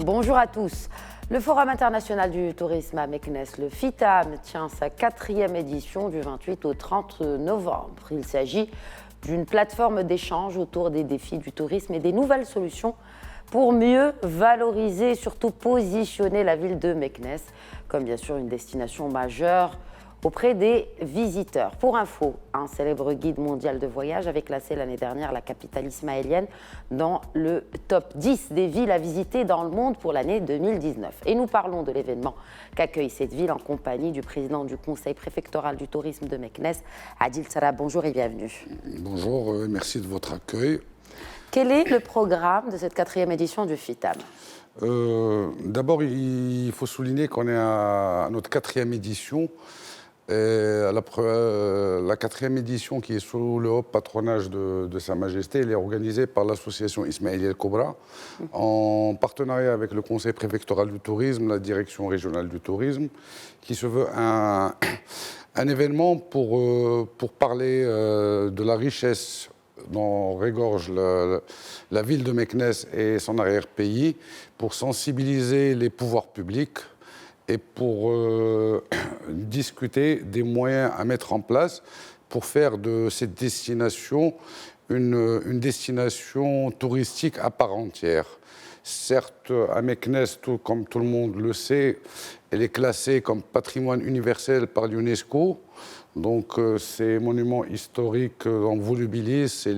Bonjour à tous. Le Forum international du tourisme à Meknès, le FITAM, tient sa 4e édition du 28 au 30 novembre. Il s'agit d'une plateforme d'échange autour des défis du tourisme et des nouvelles solutions pour mieux valoriser et surtout positionner la ville de Meknès comme bien sûr une destination majeure auprès des visiteurs. Pour info, un célèbre guide mondial de voyage avait classé l'année dernière la capitale ismaélienne dans le top 10 des villes à visiter dans le monde pour l'année 2019. Et nous parlons de l'événement qu'accueille cette ville en compagnie du président du conseil préfectoral du tourisme de Meknès, Adil Sarrab. Bonjour et bienvenue. Bonjour, merci de votre accueil. Quel est le programme de cette 4e édition du FITAM ? D'abord, il faut souligner qu'on est à notre 4e édition. La 4e édition, qui est sous le haut patronage de Sa Majesté, elle est organisée par l'association Ismaïlia El Kobra, en partenariat avec le conseil préfectoral du tourisme, la direction régionale du tourisme, qui se veut un événement pour parler de la richesse dont regorge la ville de Meknès et son arrière-pays, pour sensibiliser les pouvoirs publics et pour discuter des moyens à mettre en place pour faire de cette destination une destination touristique à part entière. Certes, à Meknès, comme tout le monde le sait, elle est classée comme patrimoine universel par l'UNESCO. Donc, ces monuments historiques en volubilis, c'est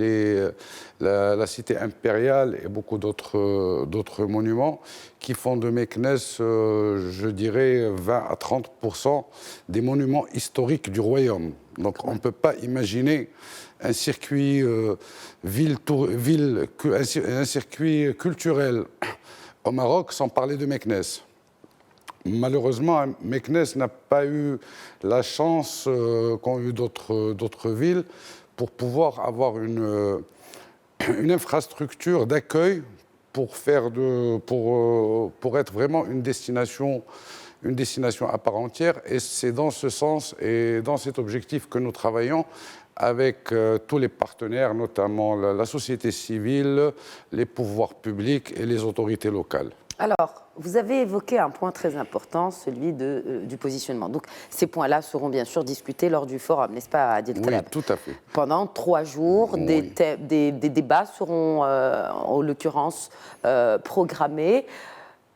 la cité impériale et beaucoup d'autres monuments qui font de Meknès, je dirais, 20 à 30% des monuments historiques du royaume. Donc, on ne peut pas imaginer un circuit, un circuit culturel au Maroc sans parler de Meknès. Malheureusement, Meknès n'a pas eu la chance qu'ont eu d'autres villes pour pouvoir avoir une infrastructure d'accueil pour être vraiment une destination à part entière. Et c'est dans ce sens et dans cet objectif que nous travaillons avec tous les partenaires, notamment la société civile, les pouvoirs publics et les autorités locales. Alors, vous avez évoqué un point très important, celui du positionnement. Donc, ces points-là seront bien sûr discutés lors du forum, n'est-ce pas, Adil Taleb ? Oui, tout à fait. Pendant 3 jours, oui. des débats seront, en l'occurrence, programmés.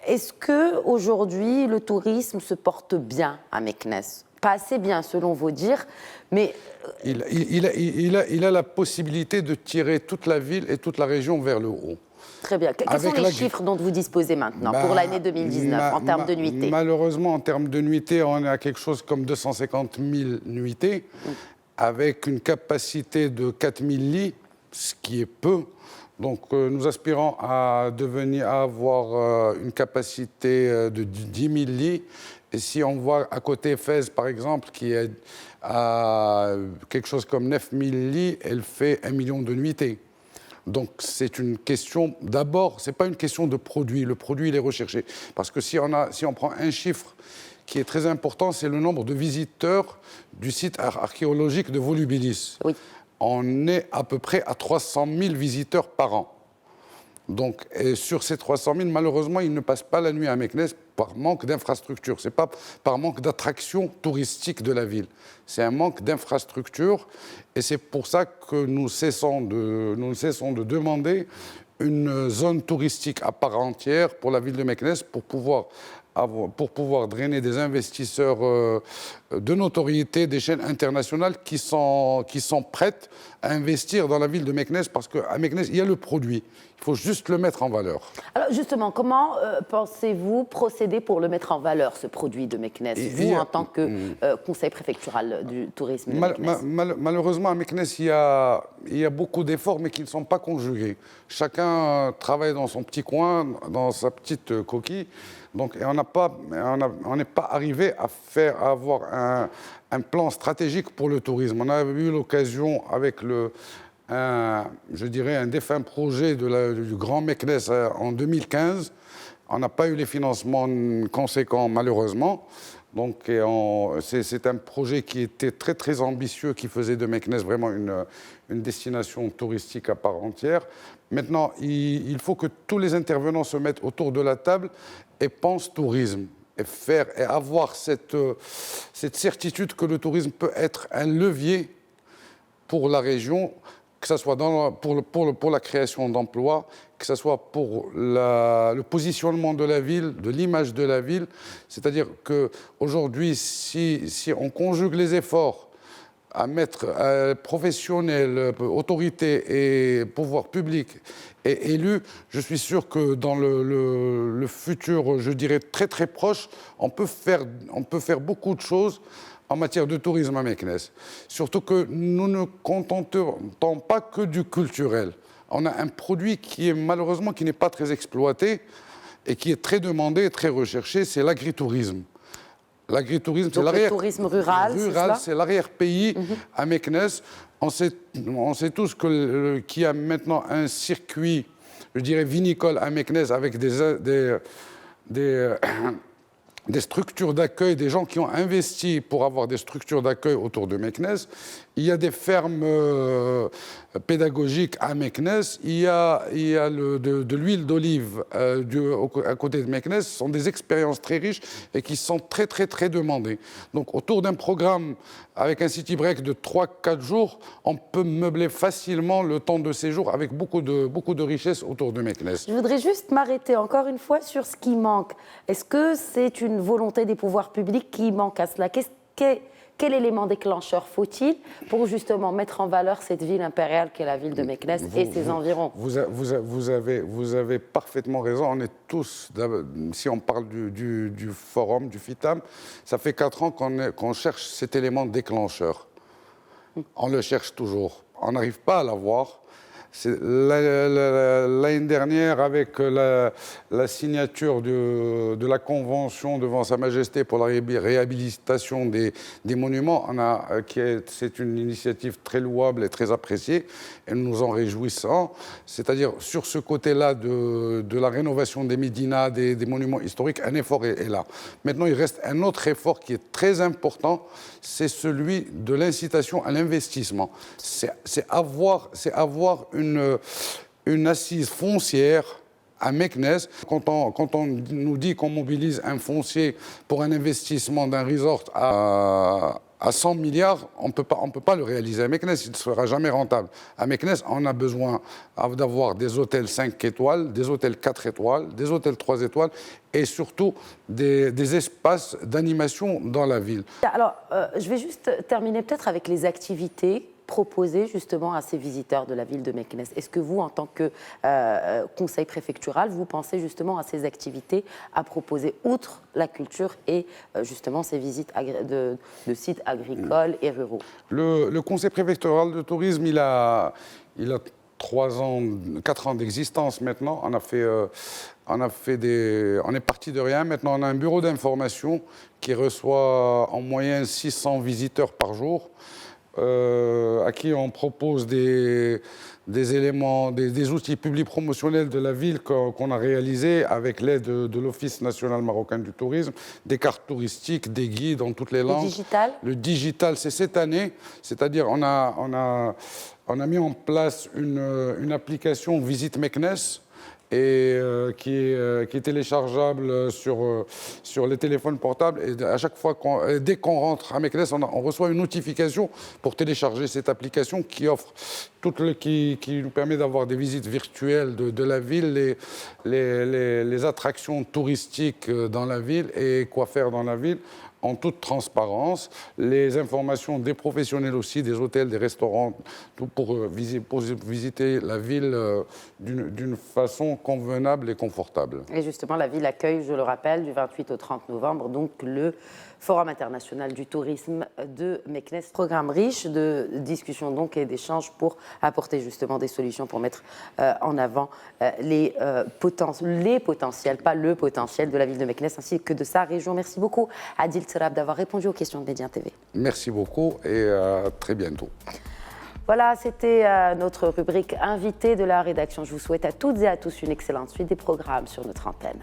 Est-ce qu'aujourd'hui, le tourisme se porte bien à Meknès ? Pas assez bien, selon vos dires, mais... Il a la possibilité de tirer toute la ville et toute la région vers le haut. Très bien. Quels sont les chiffres dont vous disposez maintenant pour l'année 2019 en termes de nuitées ? Malheureusement, en termes de nuitées, on est à quelque chose comme 250 000 nuitées, avec une capacité de 4 000 lits, ce qui est peu. Donc nous aspirons à avoir une capacité de 10 000 lits. Et si on voit à côté Fès, par exemple, qui est à quelque chose comme 9 000 lits, elle fait 1 million de nuitées. Donc c'est une question, d'abord, ce n'est pas une question de produit. Le produit, il est recherché. Parce que si on prend un chiffre qui est très important, c'est le nombre de visiteurs du site archéologique de Volubilis. Oui. On est à peu près à 300 000 visiteurs par an. Donc, et sur ces 300 000, malheureusement, ils ne passent pas la nuit à Meknès par manque d'infrastructures. Ce n'est pas par manque d'attraction touristique de la ville. C'est un manque d'infrastructures. Et c'est pour ça que nous ne cessons de demander une zone touristique à part entière pour la ville de Meknès pour pouvoir drainer des investisseurs de notoriété des chaînes internationales qui sont prêtes à investir dans la ville de Meknès, parce qu'à Meknès, il y a le produit. Il faut juste le mettre en valeur. Alors justement, comment pensez-vous procéder pour le mettre en valeur, ce produit de Meknès, vous en tant que conseil préfectoral du tourisme de Meknès ? Malheureusement, à Meknès, il y a beaucoup d'efforts, mais qui ne sont pas conjugués. Chacun travaille dans son petit coin, dans sa petite coquille. Donc, on n'est pas arrivé à avoir un plan stratégique pour le tourisme. On a eu l'occasion avec je dirais, un défunt projet du Grand Meknès en 2015. On n'a pas eu les financements conséquents, malheureusement. Donc, c'est un projet qui était très, très ambitieux, qui faisait de Meknès vraiment une destination touristique à part entière. Maintenant, il faut que tous les intervenants se mettent autour de la table et pensent tourisme. Et avoir cette certitude que le tourisme peut être un levier pour la région, que ce soit pour la création d'emplois, que ce soit pour le positionnement de la ville, de l'image de la ville. C'est-à-dire qu'aujourd'hui, si on conjugue les efforts à mettre professionnels, autorités et pouvoirs publics et élus, je suis sûr que dans le futur, je dirais très très proche, on peut faire beaucoup de choses en matière de tourisme à Meknès. Surtout que nous ne contentons pas que du culturel. On a un produit qui est malheureusement qui n'est pas très exploité et qui est très demandé et très recherché, c'est l'agritourisme. L'agritourisme, c'est le tourisme rural, c'est l'arrière-pays à Meknès. On sait tous qu'il y a maintenant un circuit, je dirais, vinicole à Meknès avec des structures d'accueil, des gens qui ont investi pour avoir des structures d'accueil autour de Meknès. Il y a des fermes pédagogiques à Meknès. Il y a de l'huile d'olive à côté de Meknès. Ce sont des expériences très riches et qui sont très, très, très demandées. Donc, autour d'un programme avec un city break de 3-4 jours, on peut meubler facilement le temps de séjour avec beaucoup de richesses autour de Meknès. Je voudrais juste m'arrêter encore une fois sur ce qui manque. Est-ce que c'est une volonté des pouvoirs publics qui manque à cela? Quel élément déclencheur faut-il pour justement mettre en valeur cette ville impériale qu'est la ville de Meknès et ses environs? Vous avez parfaitement raison. On est tous, si on parle du forum, du FITAM, ça fait 4 ans qu'on cherche cet élément déclencheur. On le cherche toujours. On n'arrive pas à l'avoir. L'année dernière, avec la signature de la convention devant Sa Majesté pour la réhabilitation des monuments, c'est une initiative très louable et très appréciée, et nous nous en réjouissons. C'est-à-dire, sur ce côté-là de la rénovation des médinas, des monuments historiques, un effort est là. Maintenant, il reste un autre effort qui est très important, c'est celui de l'incitation à l'investissement. C'est avoir une assise foncière à Meknès. Quand on nous dit qu'on mobilise un foncier pour un investissement d'un resort à 100 milliards, on ne peut pas le réaliser à Meknès, il ne sera jamais rentable. À Meknès, on a besoin d'avoir des hôtels 5 étoiles, des hôtels 4 étoiles, des hôtels 3 étoiles et surtout des espaces d'animation dans la ville. Alors, je vais juste terminer peut-être avec les activités proposées justement à ces visiteurs de la ville de Meknès. Est-ce que vous, en tant que conseil préfectural, vous pensez justement à ces activités à proposer outre la culture et justement ces visites de sites agricoles et ruraux? Le conseil préfectoral de tourisme, il a 4 ans d'existence maintenant. On est parti de rien. Maintenant, on a un bureau d'information qui reçoit en moyenne 600 visiteurs par jour. À qui on propose des éléments, des outils publics promotionnels de la ville qu'on a réalisés avec l'aide de l'Office national marocain du tourisme, des cartes touristiques, des guides dans toutes les langues. Le digital? Le digital, c'est cette année, c'est-à-dire on a mis en place une application Visite Meknès, et qui est téléchargeable sur les téléphones portables. Et à chaque fois, dès qu'on rentre à Meknès, on reçoit une notification pour télécharger cette application qui offre qui nous permet d'avoir des visites virtuelles de la ville, les attractions touristiques dans la ville et quoi faire dans la ville, en toute transparence, les informations des professionnels aussi, des hôtels, des restaurants, tout pour visiter la ville d'une façon convenable et confortable. Et justement, la ville accueille, je le rappelle, du 28 au 30 novembre, donc le Forum international du tourisme de Meknès. Programme riche de discussions donc et d'échanges pour apporter justement des solutions pour mettre en avant les potentiels, pas le potentiel de la ville de Meknès ainsi que de sa région. Merci beaucoup Adil Serab d'avoir répondu aux questions de Médien TV. Merci beaucoup et à très bientôt. Voilà, c'était notre rubrique invité de la rédaction. Je vous souhaite à toutes et à tous une excellente suite des programmes sur notre antenne.